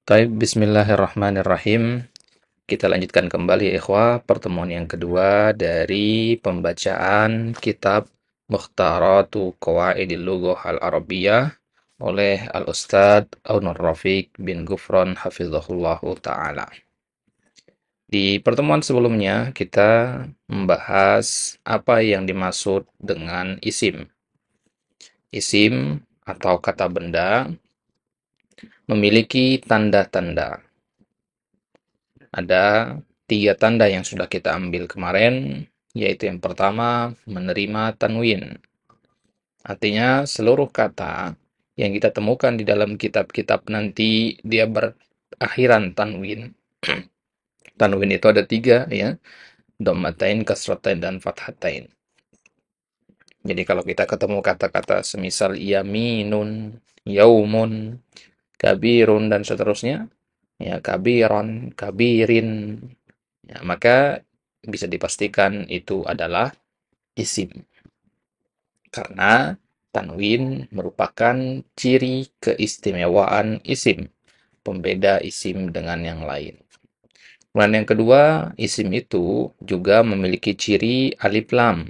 Baik, bismillahirrahmanirrahim. Kita lanjutkan kembali ikhwah pertemuan yang kedua dari pembacaan kitab Mukhtaratu Qawaidil Lughah Al-Arabiyyah oleh Al-Ustadz Aunur Rafiq bin Gufron hafizahullahu taala. Di pertemuan sebelumnya kita membahas apa yang dimaksud dengan isim. Isim atau kata benda memiliki tanda-tanda. Ada 3 tanda yang sudah kita ambil kemarin, yaitu yang pertama, menerima tanwin. Artinya, seluruh kata yang kita temukan di dalam kitab-kitab nanti, dia berakhiran tanwin. Tanwin itu ada 3, ya. Dhammatain, kasratain, dan fathatain. Jadi kalau kita ketemu kata-kata semisal yaminun, yaumun, kabirun, dan seterusnya, ya kabiron, kabirin, ya, maka bisa dipastikan itu adalah isim. Karena tanwin merupakan ciri keistimewaan isim, pembeda isim dengan yang lain. Kemudian yang kedua, isim itu juga memiliki ciri alif lam.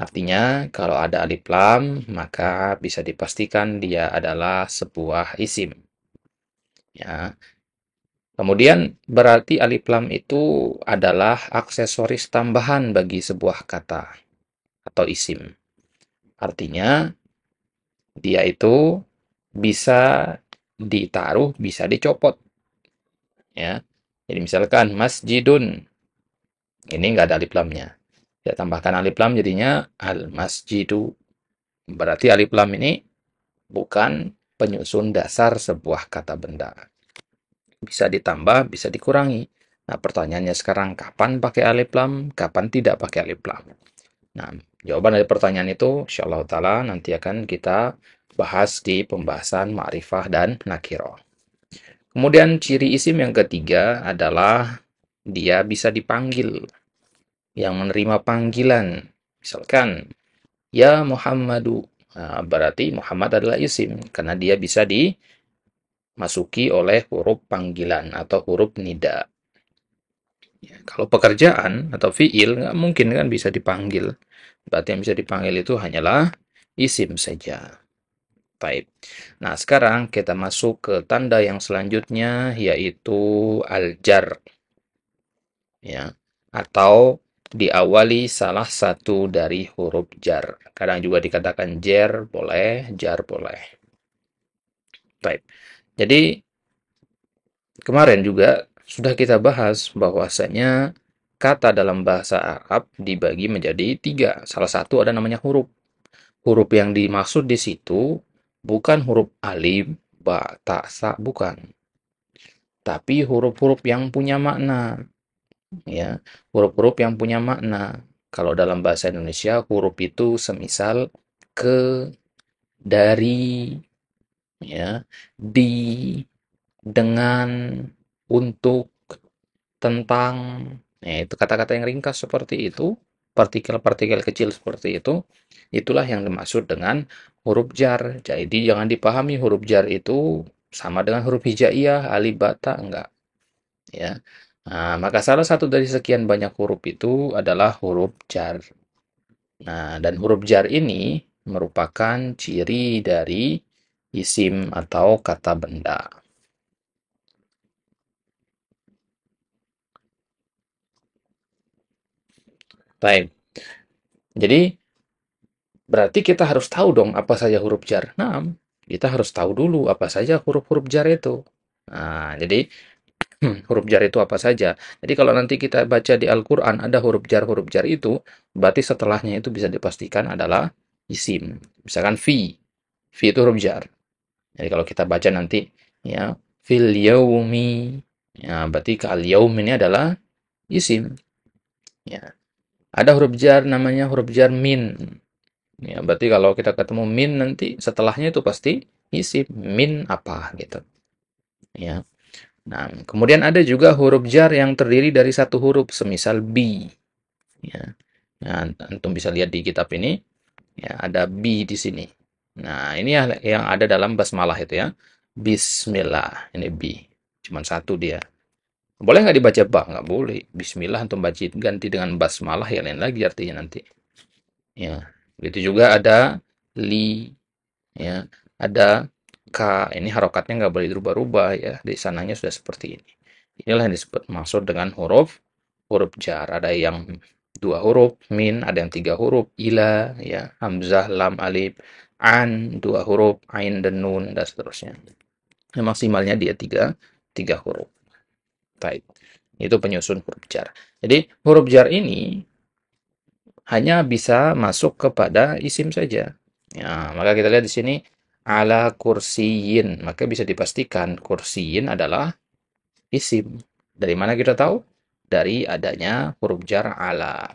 Artinya, kalau ada alif lam, maka bisa dipastikan dia adalah sebuah isim. Ya, kemudian berarti alif lam itu adalah aksesoris tambahan bagi sebuah kata atau isim. Artinya dia itu bisa ditaruh, bisa dicopot. Ya. Jadi misalkan masjidun, ini nggak ada alif lamnya. Kita tambahkan alif lam jadinya al-masjidu. Berarti alif lam ini bukan penyusun dasar sebuah kata benda. Bisa ditambah, bisa dikurangi. Nah, pertanyaannya sekarang, kapan pakai alif lam, kapan tidak pakai alif lam? Nah, jawaban dari pertanyaan itu, insyaallah ta'ala, nanti akan kita bahas di pembahasan ma'rifah dan nakirah. Kemudian ciri isim yang ketiga adalah dia bisa dipanggil, yang menerima panggilan. Misalkan, ya Muhammadu. Nah, berarti Muhammad adalah isim, karena dia bisa dimasuki oleh huruf panggilan atau huruf nida. Ya, kalau pekerjaan atau fiil, nggak mungkin kan bisa dipanggil. Berarti yang bisa dipanggil itu hanyalah isim saja. Baik. Nah, sekarang kita masuk ke tanda yang selanjutnya, yaitu al-jar. Ya. Atau diawali salah satu dari huruf jar. Kadang juga dikatakan jer boleh, jar boleh. Baik. Jadi, kemarin juga sudah kita bahas bahwasanya kata dalam bahasa Arab dibagi menjadi 3. Salah satu ada namanya huruf. Huruf yang dimaksud di situ bukan huruf alif, ba, ta, sa, bukan. Tapi huruf-huruf yang punya makna. Ya, huruf-huruf yang punya makna. Kalau dalam bahasa Indonesia, huruf itu semisal ke, dari, ya, di, dengan, untuk, tentang. Nah, itu kata-kata yang ringkas seperti itu, partikel-partikel kecil seperti itu, itulah yang dimaksud dengan huruf jar. Jadi jangan dipahami huruf jar itu sama dengan huruf hijaiyah, alif, bata, enggak. Ya. Nah, maka salah satu dari sekian banyak huruf itu adalah huruf jar. Nah, dan huruf jar ini merupakan ciri dari isim atau kata benda. Baik. Jadi berarti kita harus tahu dong apa saja huruf jar. Nah, kita harus tahu dulu apa saja huruf-huruf jar itu. Nah, jadi huruf jar itu apa saja. Jadi kalau nanti kita baca di Al-Quran ada huruf jar itu, berarti setelahnya itu bisa dipastikan adalah isim. Misalkan fi. Fi itu huruf jar. Jadi kalau kita baca nanti, ya, fil yaumi. Ya, berarti ke al-yaum ini adalah isim. Ya. Ada huruf jar namanya huruf jar min. Ya, berarti kalau kita ketemu min nanti setelahnya itu pasti isim min apa gitu. Ya. Nah, kemudian ada juga huruf jar yang terdiri dari satu huruf, semisal bi. Ya. Nah, antum bisa lihat di kitab ini, ya, ada bi di sini. Nah, ini yang ada dalam basmalah itu ya. Bismillah. Ini bi. Cuman satu dia. Boleh nggak dibaca ba? Nggak boleh. Bismillah untuk baca ganti dengan basmalah ya lain lagi artinya nanti. Ya. Begitu juga ada li, ya. Ada ka. Ini harokatnya nggak boleh dirubah-rubah ya. Di sananya sudah seperti ini. Inilah yang disebut maksud dengan huruf huruf jar. Ada yang dua huruf, min, ada yang tiga huruf, ila, ya, hamzah, lam, alif, an, dua huruf, ain, dan nun, dan seterusnya. Yang maksimalnya dia tiga huruf. Baik. Itu penyusun huruf jar. Jadi, huruf jar ini hanya bisa masuk kepada isim saja. Ya, maka kita lihat di sini ala kursiyin. Maka bisa dipastikan kursiyin adalah isim. Dari mana kita tahu? Dari adanya huruf jar ala.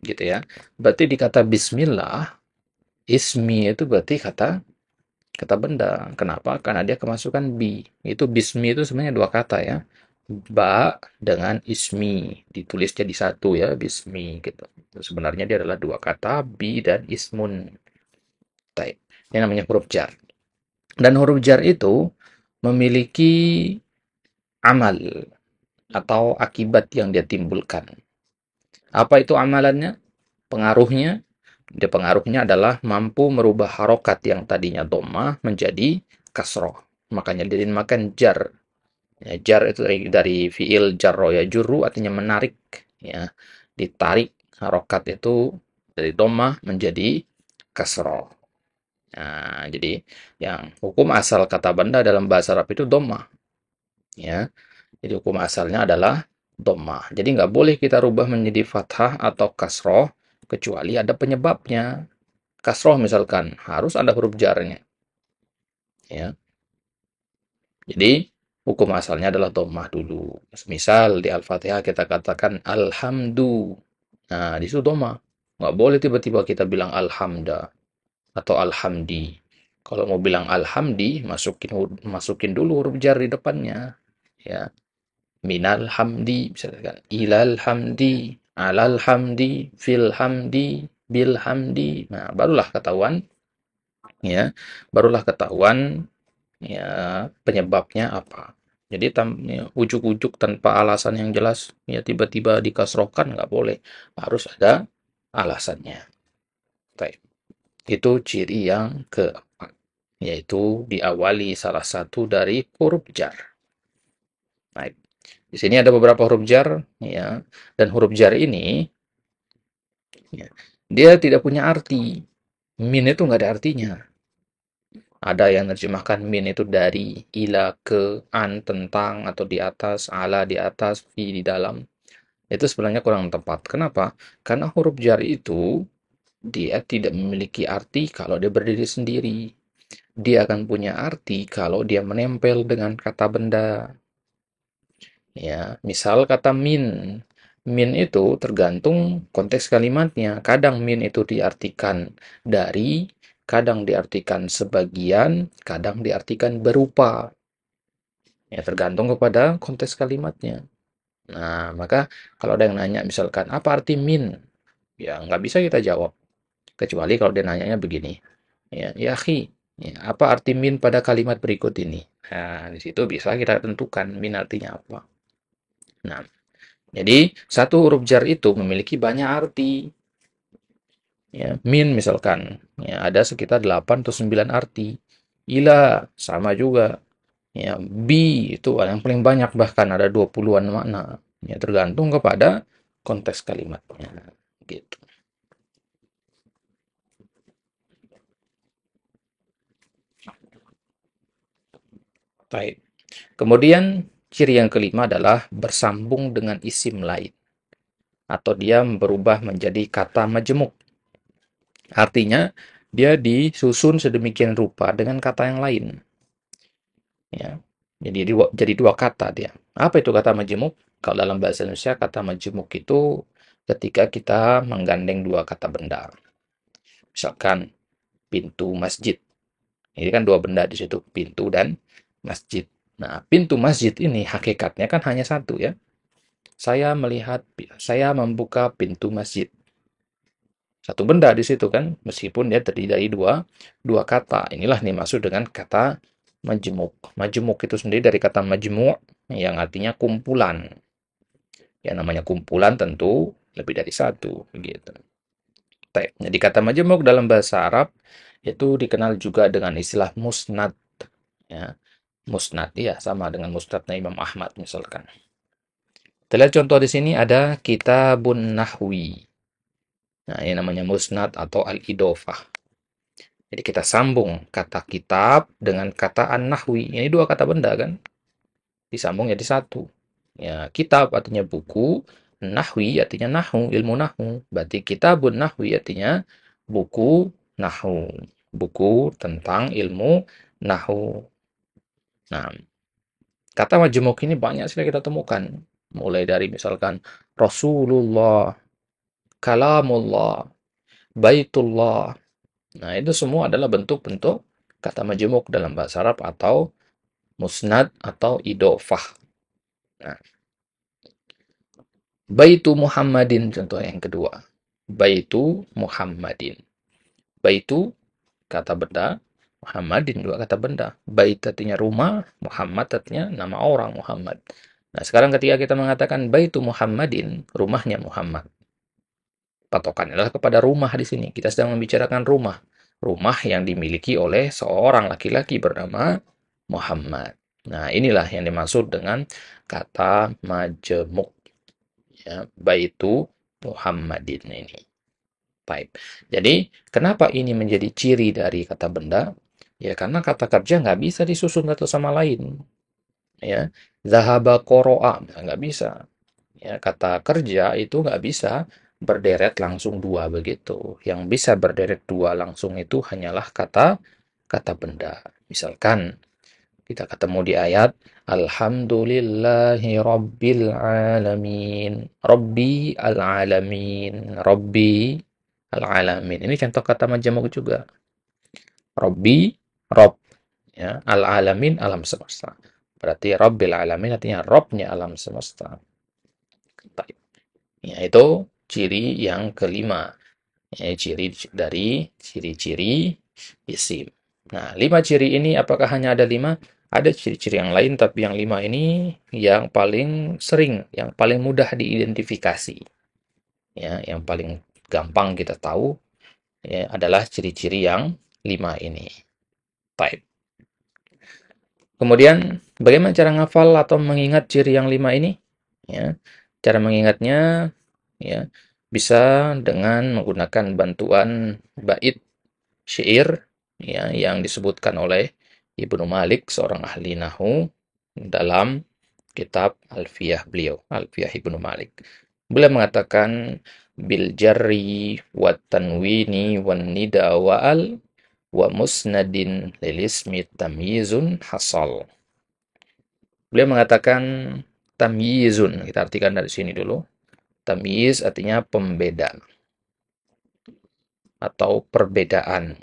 Gitu ya. Berarti di kata bismillah, ismi itu berarti kata kata benda. Kenapa? Karena dia kemasukan bi. Itu bismi itu sebenarnya dua kata ya. Ba dengan ismi. Ditulis jadi satu ya, bismi gitu. Sebenarnya dia adalah dua kata, bi dan ismun. Taib. Ini namanya huruf jar. Dan huruf jar itu memiliki amal atau akibat yang dia timbulkan. Apa itu amalannya? Pengaruhnya? Dia pengaruhnya adalah mampu merubah harokat yang tadinya dhammah menjadi kasroh. Makanya dinamakan jar. Ya, jar itu dari fiil jarro ya juru artinya menarik. Ya, ditarik harokat itu dari dhammah menjadi kasroh. Nah, jadi yang hukum asal kata benda dalam bahasa Arab itu dhammah. Ya, jadi hukum asalnya adalah dhammah. Jadi nggak boleh kita rubah menjadi fathah atau kasroh kecuali ada penyebabnya. Kasroh misalkan harus ada huruf jarnya, ya. Jadi hukum asalnya adalah dhammah dulu. Misal di Al-Fatihah kita katakan alhamdu. Nah, di situ dhammah. Nggak boleh tiba-tiba kita bilang alhamda atau alhamdi. Kalau mau bilang alhamdi, masukin dulu huruf jar di depannya, ya. Minal hamdi, misalkan ilal hamdi, alal hamdi, fil hamdi, bil hamdi. Nah, barulah ketahuan ya penyebabnya apa. Jadi ya, ujuk-ujuk tanpa alasan yang jelas ya tiba-tiba dikasrohkan nggak boleh, harus ada alasannya. Baik. Itu ciri yang keempat, yaitu diawali salah satu dari huruf jar. Baik. Di sini ada beberapa huruf jar ya, dan huruf jar ini ya, dia tidak punya arti. Min itu nggak ada artinya. Ada yang menerjemahkan min itu dari, ila, ke, an, tentang, atau di atas, ala, di atas, fi, di dalam. Itu sebenarnya kurang tepat. Kenapa? Karena huruf jar itu, dia tidak memiliki arti kalau dia berdiri sendiri. Dia akan punya arti kalau dia menempel dengan kata benda. Ya, misal kata min. Min itu tergantung konteks kalimatnya. Kadang min itu diartikan dari, kadang diartikan sebagian, kadang diartikan berupa. Ya, tergantung kepada konteks kalimatnya. Nah, maka kalau ada yang nanya misalkan, apa arti min? Ya, nggak bisa kita jawab. Kecuali kalau dia nanyanya begini. Ya, akhi, ya, apa arti min pada kalimat berikut ini? Nah, di situ bisa kita tentukan min artinya apa. Nah, jadi satu huruf jar itu memiliki banyak arti. Ya, min misalkan, ya, ada sekitar 8 atau 9 arti. Ila sama juga. Ya, bi itu yang paling banyak bahkan ada 20-an makna. Ya, tergantung kepada konteks kalimatnya. Gitu. Baik. Kemudian ciri yang kelima adalah bersambung dengan isim lain atau dia berubah menjadi kata majemuk. Artinya dia disusun sedemikian rupa dengan kata yang lain. Ya. Jadi dua kata dia. Apa itu kata majemuk? Kalau dalam bahasa Indonesia kata majemuk itu ketika kita menggandeng dua kata benda. Misalkan pintu masjid. Ini kan dua benda di situ, pintu dan masjid. Nah, pintu masjid ini hakikatnya kan hanya satu ya. Saya membuka pintu masjid. Satu benda di situ kan, meskipun dia terdiri dari dua kata. Inilah nih maksud dengan kata majemuk. Majemuk itu sendiri dari kata majmu' yang artinya kumpulan. Yang namanya kumpulan tentu lebih dari satu, begitu. Jadi kata majemuk dalam bahasa Arab itu dikenal juga dengan istilah musnad. Ya, musnad, ya sama dengan musnadnya Imam Ahmad misalkan. Kita lihat contoh di sini ada kitabun nahwi. Nah, ini namanya musnad atau al-idofah. Jadi kita sambung kata kitab dengan kata an-nahwi. Ini dua kata benda kan? Disambung jadi satu. Ya, kitab artinya buku, nahwi artinya nahu, ilmu nahu. Berarti kitabun nahwi artinya buku nahu. Buku tentang ilmu nahu. Nah, kata majemuk ini banyak sekali kita temukan. Mulai dari misalkan Rasulullah, kalamullah, baitullah. Nah, itu semua adalah bentuk-bentuk kata majemuk dalam bahasa Arab atau musnad atau idofah. Nah, Baitu Muhammadin contoh yang kedua. Baitu Muhammadin. Baitu kata benda, Muhammadin juga kata benda. Bait artinya rumah, Muhammad artinya nama orang Muhammad. Nah, sekarang ketika kita mengatakan Baitu Muhammadin, rumahnya Muhammad. Patokannya adalah kepada rumah di sini. Kita sedang membicarakan rumah. Rumah yang dimiliki oleh seorang laki-laki bernama Muhammad. Nah, inilah yang dimaksud dengan kata majemuk. Ya, Baitu Muhammadin ini. Baik. Jadi, kenapa ini menjadi ciri dari kata benda? Ya, karena kata kerja nggak bisa disusun satu sama lain. Ya, zahaba qoro'a, nggak bisa. Ya, kata kerja itu nggak bisa berderet langsung dua begitu. Yang bisa berderet dua langsung itu hanyalah kata kata benda. Misalkan kita ketemu di ayat Alhamdulillahi Rabbil Alamin. Rabbi Al-Alamin. Rabbi Al-Alamin. Ini contoh kata majemuk juga. Rabbi, Rob. Ya, Al-Alamin, alam semesta. Berarti Rabbil Alamin artinya Robnya alam semesta. Baik. Yaitu ciri yang kelima. Ya, ciri dari ciri-ciri isim. Nah, 5 ciri ini apakah hanya ada 5? Ada ciri-ciri yang lain, tapi yang 5 ini yang paling sering, yang paling mudah diidentifikasi. Ya, yang paling gampang kita tahu ya, adalah ciri-ciri yang 5 ini. Type. Kemudian, bagaimana cara ngafal atau mengingat ciri yang 5 ini? Ya, cara mengingatnya ya bisa dengan menggunakan bantuan bait syair ya yang disebutkan oleh Ibnu Malik seorang ahli nahwu dalam kitab Alfiyah beliau, Alfiyah Ibnu Malik. Beliau mengatakan bil jarri wa tanwini wan nida wa al wa musnadin lil ismi tamyizun hasal. Beliau mengatakan tamyizun, kita artikan dari sini dulu. Tamyiz artinya pembeda atau perbedaan.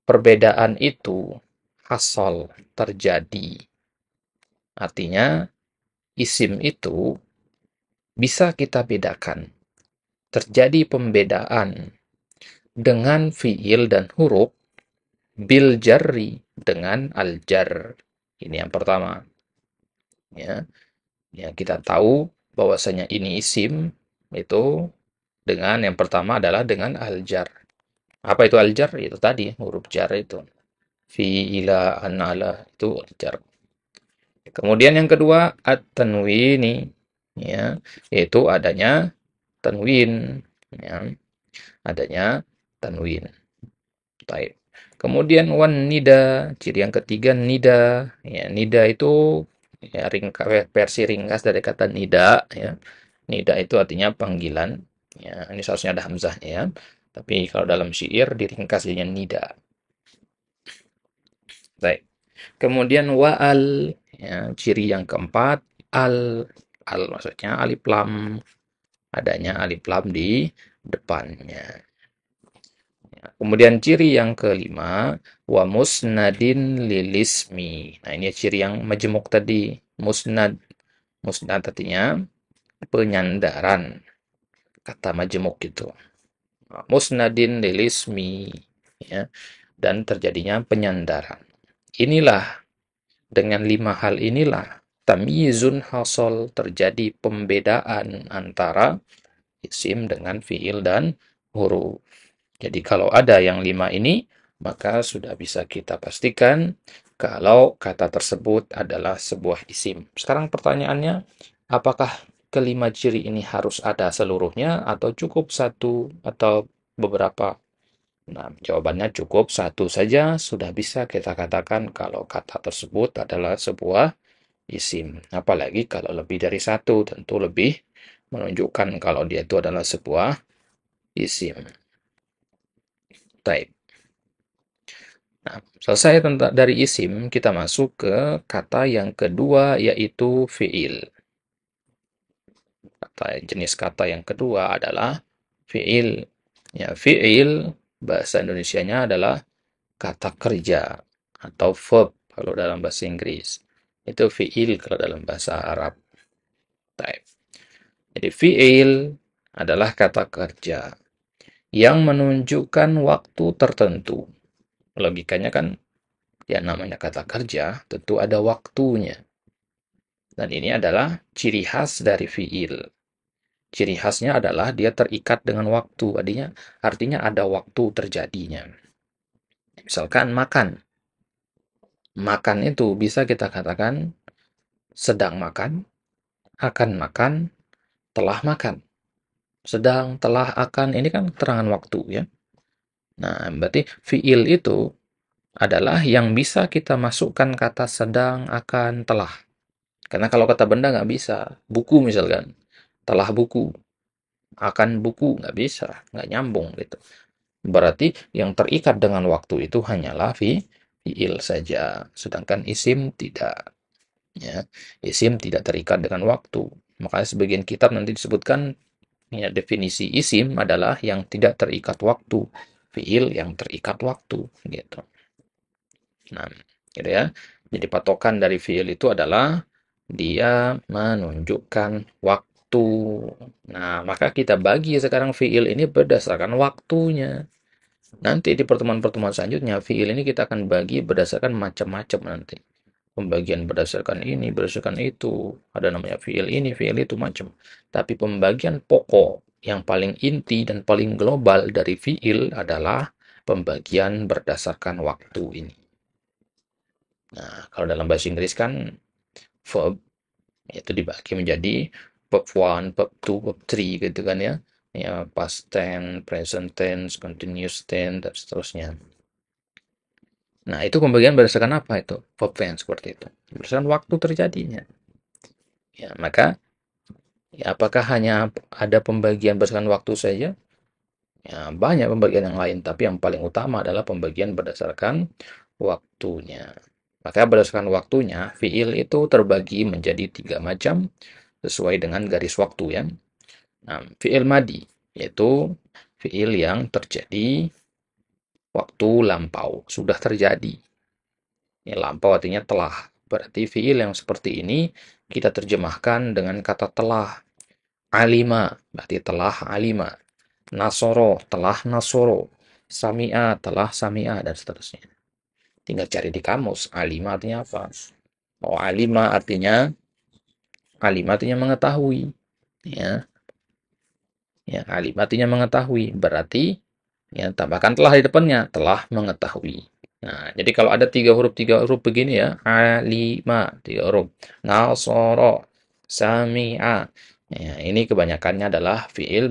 Perbedaan itu hasal terjadi. Artinya isim itu bisa kita bedakan. Terjadi pembedaan dengan fiil dan huruf bil jarri dengan al jar. Ini yang pertama. Ya, ya kita tahu bahwasanya ini isim itu dengan yang pertama adalah dengan al jar. Apa itu al jar? Itu tadi huruf jar itu. Fi ila an ala itu al jar. Kemudian yang kedua at-tanwini ya, yaitu adanya tanwin ya, adanya tanwin. Baik. Kemudian wan nida, ciri yang ketiga nida. Ya, nida itu ya versi ringkas dari kata nida ya. Nida itu artinya panggilan. Ya, ini seharusnya ada hamzahnya ya. Tapi kalau dalam syair diringkas dengan nida. Baik. Kemudian wa'al, ya, ciri yang keempat, al maksudnya alif lam, adanya alif lam di depannya. Ya, kemudian ciri yang kelima, wa musnadin lilismi. Nah, ini ciri yang majemuk tadi, musnad. Musnad artinya penyandaran, kata majemuk itu. Musnadin lilismi, ya, dan terjadinya penyandaran. inilah, dengan 5 hal inilah, tamyizun hasol, terjadi pembedaan antara isim dengan fiil dan huruf. Jadi kalau ada yang 5 ini, maka sudah bisa kita pastikan kalau kata tersebut adalah sebuah isim. Sekarang pertanyaannya, apakah kelima ciri ini harus ada seluruhnya atau cukup satu atau beberapa? Nah, jawabannya cukup satu saja sudah bisa kita katakan kalau kata tersebut adalah sebuah isim. Apalagi kalau lebih dari satu, tentu lebih menunjukkan kalau dia itu adalah sebuah isim. Baik. Nah, selesai tentang dari isim, kita masuk ke kata yang kedua, yaitu fiil. Jenis kata yang kedua adalah fiil. Ya, fiil bahasa Indonesianya adalah kata kerja atau verb kalau dalam bahasa Inggris. Itu fiil kalau dalam bahasa Arab. Baik. Jadi fiil adalah kata kerja yang menunjukkan waktu tertentu. Logikanya kan, ya namanya kata kerja, tentu ada waktunya. Dan ini adalah ciri khas dari fiil. Ciri khasnya adalah dia terikat dengan waktu. Artinya ada waktu terjadinya. Misalkan makan. Makan itu bisa kita katakan sedang makan, akan makan, telah makan. Sedang, telah, akan, ini kan keterangan waktu ya. Nah, berarti fiil itu adalah yang bisa kita masukkan kata sedang, akan, telah. Karena kalau kata benda nggak bisa. Buku misalkan. Telah buku. Akan buku. Nggak bisa. Nggak nyambung gitu. Berarti yang terikat dengan waktu itu hanyalah fiil saja. Sedangkan isim tidak. Ya. Isim tidak terikat dengan waktu. Makanya sebagian kitab nanti disebutkan ya, definisi isim adalah yang tidak terikat waktu. Fiil yang terikat waktu. Gitu. Nah, gitu ya. Jadi patokan dari fiil itu adalah dia menunjukkan waktu. Nah, maka kita bagi sekarang fiil ini berdasarkan waktunya. Nanti di pertemuan-pertemuan selanjutnya, fiil ini kita akan bagi berdasarkan macam-macam nanti. Pembagian berdasarkan ini, berdasarkan itu. Ada namanya fiil ini, fiil itu, macam. Tapi pembagian pokok yang paling inti dan paling global dari fiil adalah pembagian berdasarkan waktu ini. Nah, kalau dalam bahasa Inggris kan verb itu dibagi menjadi verb 1, verb 2, verb 3 gitu kan ya. Ya, past tense, present tense, continuous tense, dan seterusnya. Nah, itu pembagian berdasarkan apa itu? Verb tense seperti itu. Berdasarkan waktu terjadinya. Ya, maka ya, apakah hanya ada pembagian berdasarkan waktu saja? Ya, banyak pembagian yang lain, tapi yang paling utama adalah pembagian berdasarkan waktunya. Maka berdasarkan waktunya, fiil itu terbagi menjadi 3 macam sesuai dengan garis waktu ya. Nah, fiil madi yaitu fiil yang terjadi waktu lampau, sudah terjadi. Ya, lampau artinya telah. Berarti fiil yang seperti ini kita terjemahkan dengan kata telah. Alima berarti telah alima. Nasoro telah nasoro. Sami'a telah sami'a, dan seterusnya. Tinggal cari di kamus. Alima artinya apa? Oh, alima artinya mengetahui. Ya, ya, alim artinya mengetahui. Berarti ya tambahkan telah di depannya, telah mengetahui. Nah, jadi kalau ada tiga huruf begini ya, alima, 3 huruf. Nasoro, sami'a. Ya, ini kebanyakannya adalah fiil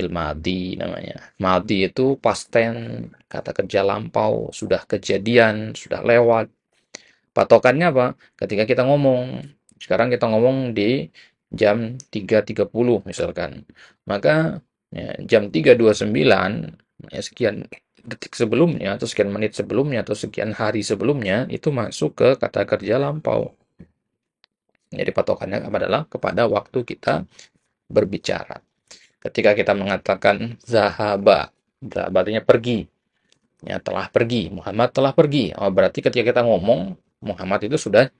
madi namanya. Madi itu past tense, kata kerja lampau, sudah kejadian, sudah lewat. Patokannya apa? Ketika kita ngomong. Sekarang kita ngomong di jam 3.30 misalkan. Maka ya, jam 3.29, ya, sekian detik sebelumnya atau sekian menit sebelumnya atau sekian hari sebelumnya itu masuk ke kata kerja lampau. Jadi patokannya adalah kepada waktu kita berbicara. Ketika kita mengatakan zahaba, zahaba artinya pergi. Ya, telah pergi. Muhammad telah pergi. Oh, berarti ketika kita ngomong Muhammad itu sudah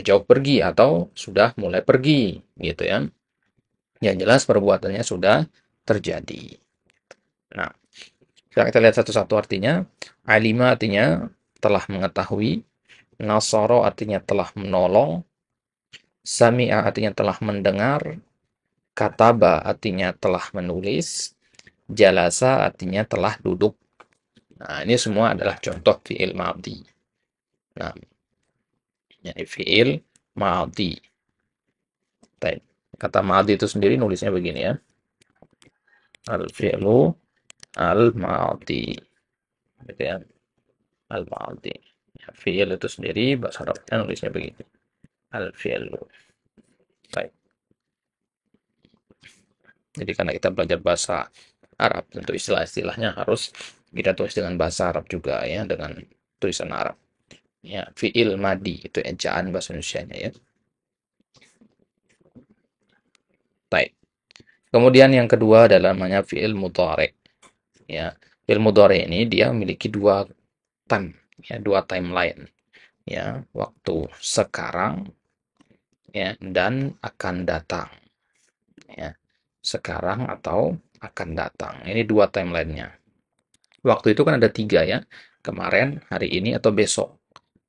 jauh pergi atau sudah mulai pergi gitu ya. Yang jelas perbuatannya sudah terjadi. Nah, sekarang kita lihat satu-satu artinya. Alima artinya telah mengetahui, nasara artinya telah menolong, sami'a artinya telah mendengar, kataba artinya telah menulis, jalasa artinya telah duduk. Nah, ini semua adalah contoh fi'il madhi. Nah, ini fi'il madhi. Baik. Kata madhi itu sendiri nulisnya begini ya. Al-fi'lu al-madhi. Gitu ya. Al-madhi. Ya, fi'il itu sendiri bahasa Arabnya nulisnya begini. Al-fi'lu. Baik. Jadi karena kita belajar bahasa Arab, tentu istilah-istilahnya harus kita tulis dengan bahasa Arab juga ya, dengan tulisan Arab. Ya, fi'il madi itu ejaan bahasa Indonesianya ya. Baik. Kemudian yang kedua adalah namanya fi'il mudhari. Ya, fi'il mudhari ini dia memiliki dua time, ya, dua timeline. Ya, waktu sekarang ya dan akan datang. Ya, sekarang atau akan datang. Ini dua timelinenya. Waktu itu kan ada tiga ya. Kemarin, hari ini, atau besok.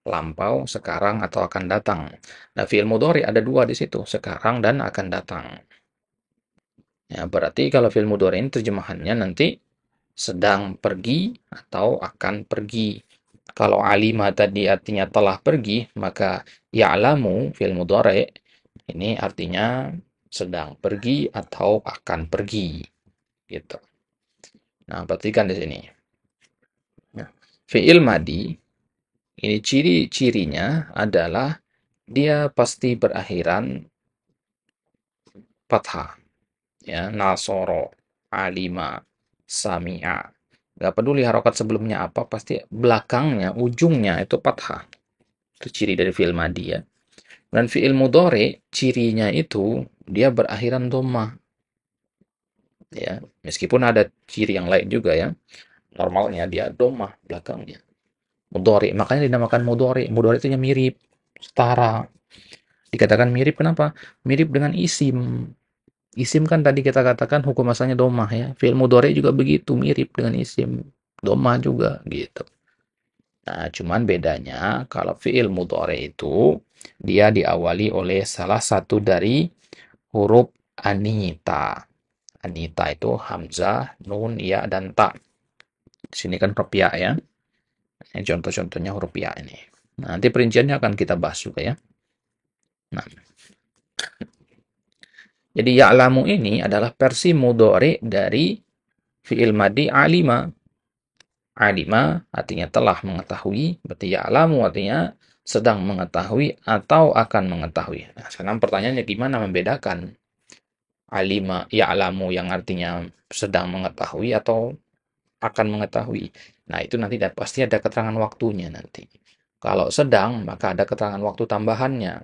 Lampau, sekarang, atau akan datang. Nah, fi'il mudhari ada dua di situ. Sekarang dan akan datang. Ya, berarti kalau fi'il mudhari ini terjemahannya nanti sedang pergi atau akan pergi. Kalau alima tadi artinya telah pergi, maka ya'lamu fi'il mudhari ini artinya sedang pergi atau akan pergi. Gitu. Nah, perhatikan di sini. Nah, fi'il madi ini ciri-cirinya adalah dia pasti berakhiran fathah. Ya, nasoro, alima, sami'a. Gak peduli harokat sebelumnya apa, pasti belakangnya, ujungnya itu fathah. Itu ciri dari fi'il madi ya. Dan fi'il mudhari, cirinya itu dia berakhiran dhammah. Ya, meskipun ada ciri yang lain juga ya. Normalnya dia dhammah belakangnya. Mudhari, makanya dinamakan mudhari. Mudhari itu mirip, setara. Dikatakan mirip kenapa? Mirip dengan isim. Isim kan tadi kita katakan hukum asalnya domah ya. Fi'il mudhari juga begitu, mirip dengan isim. Domah juga gitu. Nah, cuman bedanya kalau fi'il mudhari itu dia diawali oleh salah satu dari huruf anita. Anita itu hamzah, nun, ya, dan ta. Di sini kan huruf ya ya. Ini contoh-contohnya huruf ya ini. Nah, nanti perinciannya akan kita bahas juga ya. Nah, jadi ya'lamu ini adalah versi mudhari dari fi'il madi alima. Alima artinya telah mengetahui, berarti ya'lamu artinya sedang mengetahui atau akan mengetahui. Nah, sekarang pertanyaannya gimana membedakan alima ya'lamu yang artinya sedang mengetahui atau akan mengetahui. Nah, itu nanti pasti ada keterangan waktunya nanti. Kalau sedang, maka ada keterangan waktu tambahannya.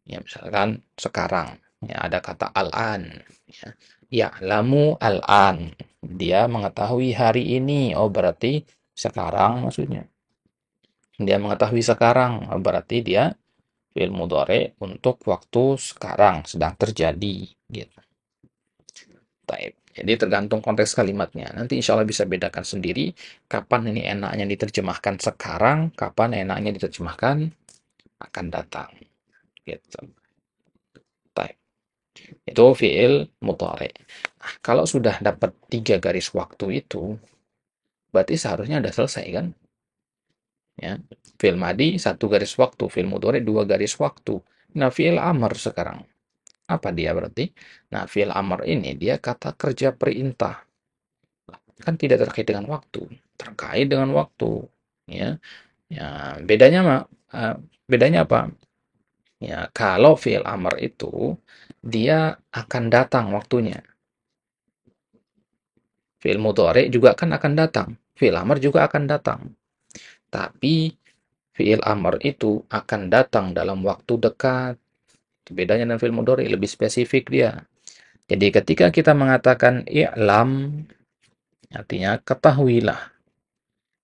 Ya, misalkan sekarang, ya, ada kata al-an. Ya, ya'lamu al-an. Dia mengetahui hari ini. Oh, berarti sekarang maksudnya. Dia mengetahui sekarang. Oh, berarti dia fi'il mudhari untuk waktu sekarang sedang terjadi. Gitu. Taib. Jadi tergantung konteks kalimatnya. Nanti insya Allah bisa bedakan sendiri kapan ini enaknya diterjemahkan sekarang, kapan enaknya diterjemahkan akan datang. Gitu. Taib. Itu fi'il mudhari. Nah, kalau sudah dapat 3 garis waktu itu, berarti seharusnya sudah selesai kan? Ya. Fi'il madi 1 garis waktu, fi'il mudhari 2 garis waktu. Nah, fi'il amr sekarang. Apa dia berarti? Nah, fi'il amr ini dia kata kerja perintah. Kan tidak terkait dengan waktu, terkait dengan waktu. Ya, ya bedanya apa? Ya, kalau fi'il amr itu dia akan datang waktunya. Fi'il mudhari juga kan akan datang. Fi'il amr juga akan datang. Tapi fi'il amr itu akan datang dalam waktu dekat. Bedanya dengan fi'il mudhari lebih spesifik dia. Jadi ketika kita mengatakan i'lam artinya ketahuilah.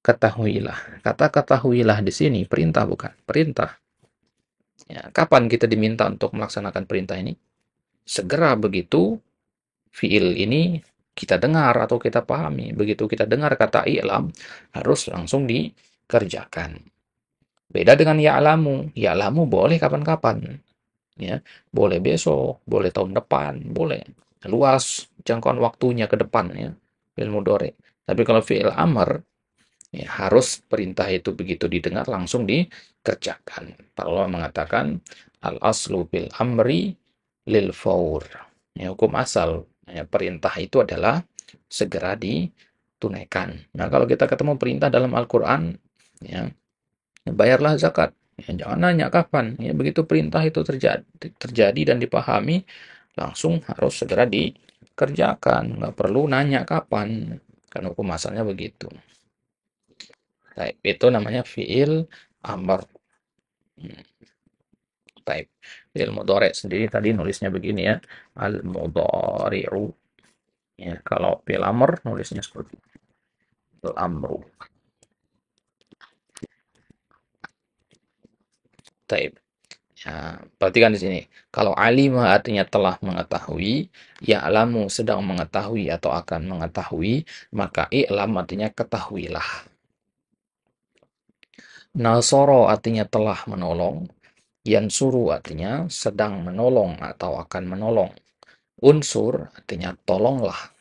Ketahuilah. Kata ketahuilah di sini perintah bukan? Perintah. Ya, kapan kita diminta untuk melaksanakan perintah ini? Segera begitu fiil ini kita dengar atau kita pahami. Begitu kita dengar kata i'lam, harus langsung kerjakan. Beda dengan ya'lamu. Ya'lamu boleh kapan-kapan. Ya, boleh besok, boleh tahun depan, boleh. Luas jangkauan waktunya ke depan ya. Fi'il mudhari. Tapi kalau fi'il amr ya, harus perintah itu begitu didengar langsung dikerjakan. Para ulama mengatakan al-aslu bil amri lil faur. Ya, hukum asal ya, perintah itu adalah segera ditunaikan. Nah, kalau kita ketemu perintah dalam Al-Qur'an ya, bayarlah zakat. Ya, jangan nanya kapan. Ya, begitu perintah itu terjadi dan dipahami, langsung harus segera dikerjakan. Nggak perlu nanya kapan. Kan hukum asalnya begitu. Baik, itu namanya fi'il amr. Hmm, Baik. Fi'il mudhari sendiri tadi nulisnya begini ya. Al-mudhari'u. Ya, kalau fi'il amr nulisnya seperti itu. Al-amru. Baik. Ya, perhatikan di sini. Kalau alima artinya telah mengetahui, ya'lamu sedang mengetahui atau akan mengetahui, maka i'lam artinya ketahuilah. Nasoro artinya telah menolong, yansuru artinya sedang menolong atau akan menolong. Unsur artinya tolonglah.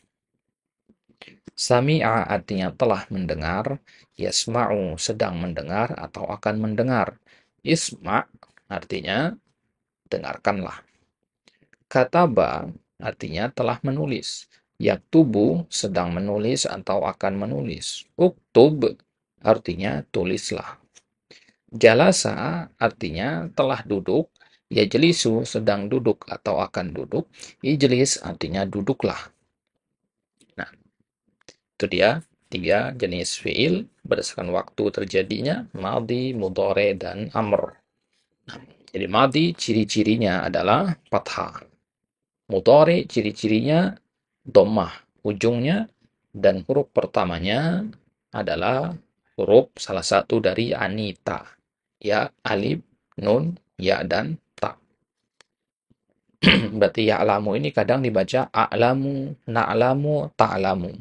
Sami'a artinya telah mendengar, yasma'u sedang mendengar atau akan mendengar. Isma' artinya dengarkanlah. Kataba artinya telah menulis. Yaktubu sedang menulis atau akan menulis. Uktub artinya tulislah. Jalasa artinya telah duduk. Yajlisu sedang duduk atau akan duduk. Ijlis artinya duduklah. Nah, itu dia 3 jenis fiil berdasarkan waktu terjadinya, madhi, mudhari, dan amr. Nah, jadi madhi ciri-cirinya adalah fathah. Mudhari ciri-cirinya dhammah ujungnya, dan huruf pertamanya adalah huruf salah satu dari anita. Ya, alif, nun, ya, dan ta. Berarti ya'lamu ini kadang dibaca a'lamu, na'lamu, ta'lamu.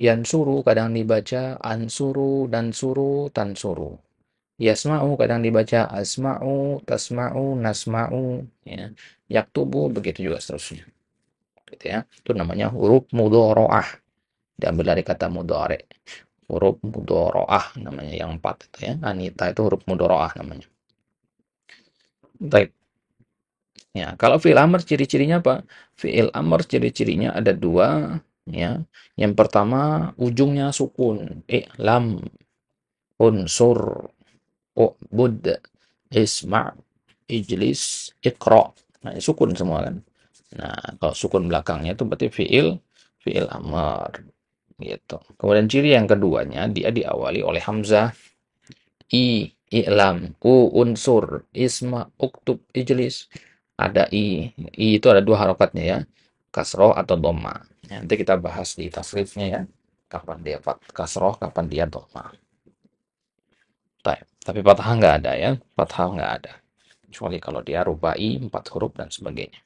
Yansuru kadang dibaca ansuru, dan suru, tansuru. Yasma'u kadang dibaca asma'u, tasma'u, nasma'u. Ya. Yaktubu, begitu juga seterusnya. Gitu ya. Itu namanya huruf mudhoro'ah. Diambil dari kata mudhari. Huruf mudhoro'ah namanya yang 4 itu ya. Anita itu huruf mudhoro'ah namanya. Baik. Ya, kalau fi'il amr ciri-cirinya apa? Fi'il amr ciri-cirinya ada 2 ya. Yang pertama ujungnya sukun. I'lam, unsur, u'bud, isma', ijlis, iqra. Nah, ini sukun semua kan. Nah, kalau sukun belakangnya itu berarti fi'il amr gitu. Kemudian ciri yang keduanya dia diawali oleh hamzah, i'lam, unsur, isma, uktub, ijlis. Ada i itu ada 2 harokatnya ya, kasroh atau dhamma. Ya, nanti kita bahas di tasrifnya ya, kapan dia kasroh, kapan dia dhamma. Tapi fathah nggak ada ya, fathah nggak ada. Kecuali kalau dia rubai, 4 huruf dan sebagainya.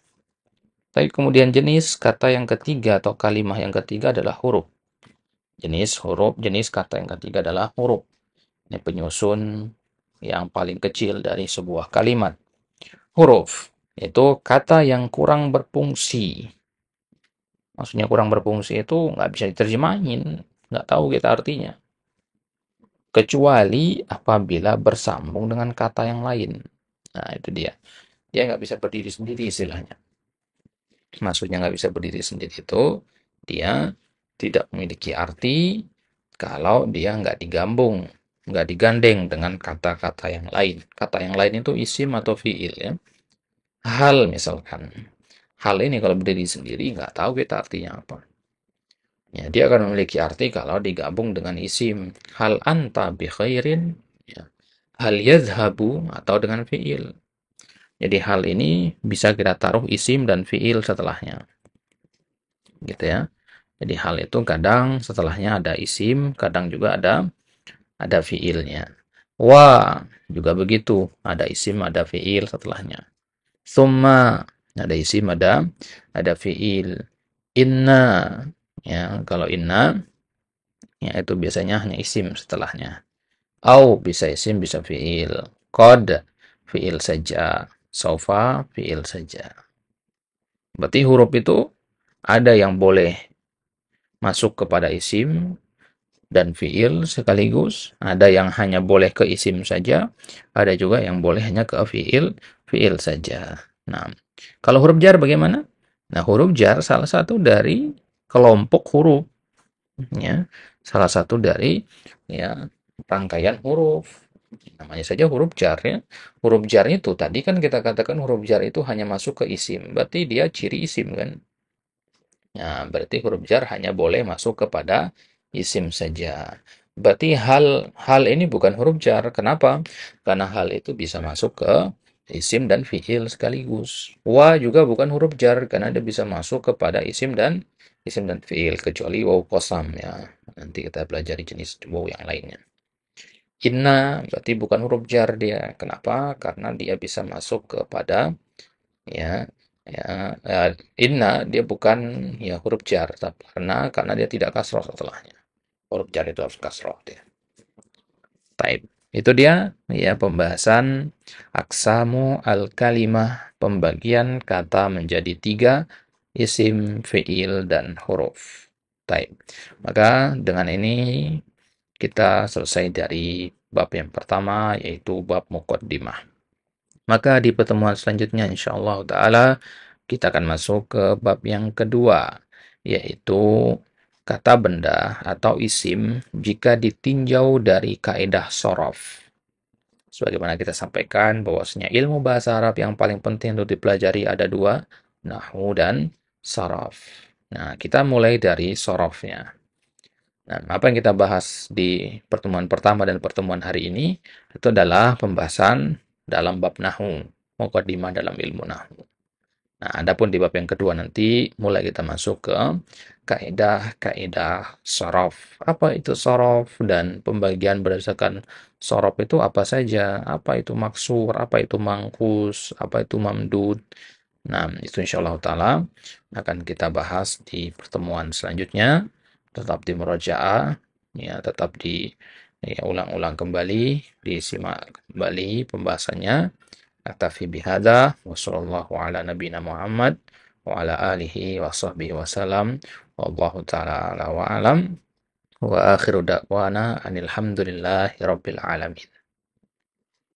Tapi kemudian jenis kata yang ketiga atau kalimah yang ketiga adalah huruf. Jenis kata yang ketiga adalah huruf. Ini penyusun yang paling kecil dari sebuah kalimat. Huruf itu kata yang kurang berfungsi. Maksudnya kurang berfungsi itu nggak bisa diterjemahin, nggak tahu kita artinya. Kecuali apabila bersambung dengan kata yang lain. Nah, itu dia. Dia nggak bisa berdiri sendiri istilahnya. Maksudnya nggak bisa berdiri sendiri itu, dia tidak memiliki arti kalau dia nggak digambung, nggak digandeng dengan kata-kata yang lain. Kata yang lain itu isim atau fiil ya. Hal misalkan. Hal ini kalau berdiri sendiri nggak tahu kita artinya apa. Ya, dia akan memiliki arti kalau digabung dengan isim. Hal anta bi khairin, ya. Hal yadhabu atau dengan fiil. Jadi hal ini bisa kita taruh isim dan fiil setelahnya. Gitu ya. Jadi hal itu kadang setelahnya ada isim, kadang juga ada fiilnya. Wa juga begitu, ada isim, ada fiil setelahnya. Summa ada isim, ada fiil. Inna ya, kalau inna ya itu biasanya hanya isim setelahnya. Au bisa isim, bisa fiil. Qad, fiil saja. Saufa, fiil saja. Berarti huruf itu ada yang boleh masuk kepada isim dan fiil sekaligus, ada yang hanya boleh ke isim saja, ada juga yang boleh hanya ke fiil saja. Nah, kalau huruf jar bagaimana? Nah, huruf jar salah satu dari kelompok huruf, ya, salah satu dari ya rangkaian huruf. Namanya saja huruf jar ya. Huruf jar itu tadi kan kita katakan huruf jar itu hanya masuk ke isim, berarti dia ciri isim kan. Nah, berarti huruf jar hanya boleh masuk kepada isim saja. Berarti hal ini bukan huruf jar. Kenapa? Karena hal itu bisa masuk ke isim dan fiil sekaligus. Wa juga bukan huruf jar karena dia bisa masuk kepada isim dan fiil kecuali waw qasam ya. Nanti kita pelajari jenis waw yang lainnya. Inna berarti bukan huruf jar dia. Kenapa? Karena dia bisa masuk kepada ya inna dia bukan ya huruf jar karena dia tidak kasroh setelahnya. Huruf jar itu harus kasroh dia. Type itu dia ya pembahasan aksamu al kalimah, pembagian kata menjadi 3, isim, fiil, dan huruf. Type. Maka dengan ini kita selesai dari bab yang pertama yaitu bab muqaddimah. Maka di pertemuan selanjutnya insyaallah taala kita akan masuk ke bab yang kedua, yaitu kata benda atau isim jika ditinjau dari kaedah sorof. Sebagaimana kita sampaikan bahwasanya ilmu bahasa Arab yang paling penting untuk dipelajari ada dua, nahwu dan sorof. Nah, kita mulai dari sorofnya. Nah, apa yang kita bahas di pertemuan pertama dan pertemuan hari ini itu adalah pembahasan dalam bab nahwu, muqaddimah dalam ilmu nahwu. Nah, adapun di bab yang kedua nanti mulai kita masuk ke kaidah-kaidah sorof. Apa itu sorof dan pembagian berdasarkan sorof itu apa saja? Apa itu maksur? Apa itu mangkus? Apa itu mamdud? Nah, itu insyaallah taala akan kita bahas di pertemuan selanjutnya. Tetap di murojaah, ya, tetap di ya, ulang-ulang kembali, disimak kembali pembahasannya. Aktafi bihada wa sallallahu ala nabina Muhammad wa ala alihi wa sahbihi wasallam wallahu ta'ala ala wa alam wa akhiru da'wana anil hamdulillahi rabbil alamin.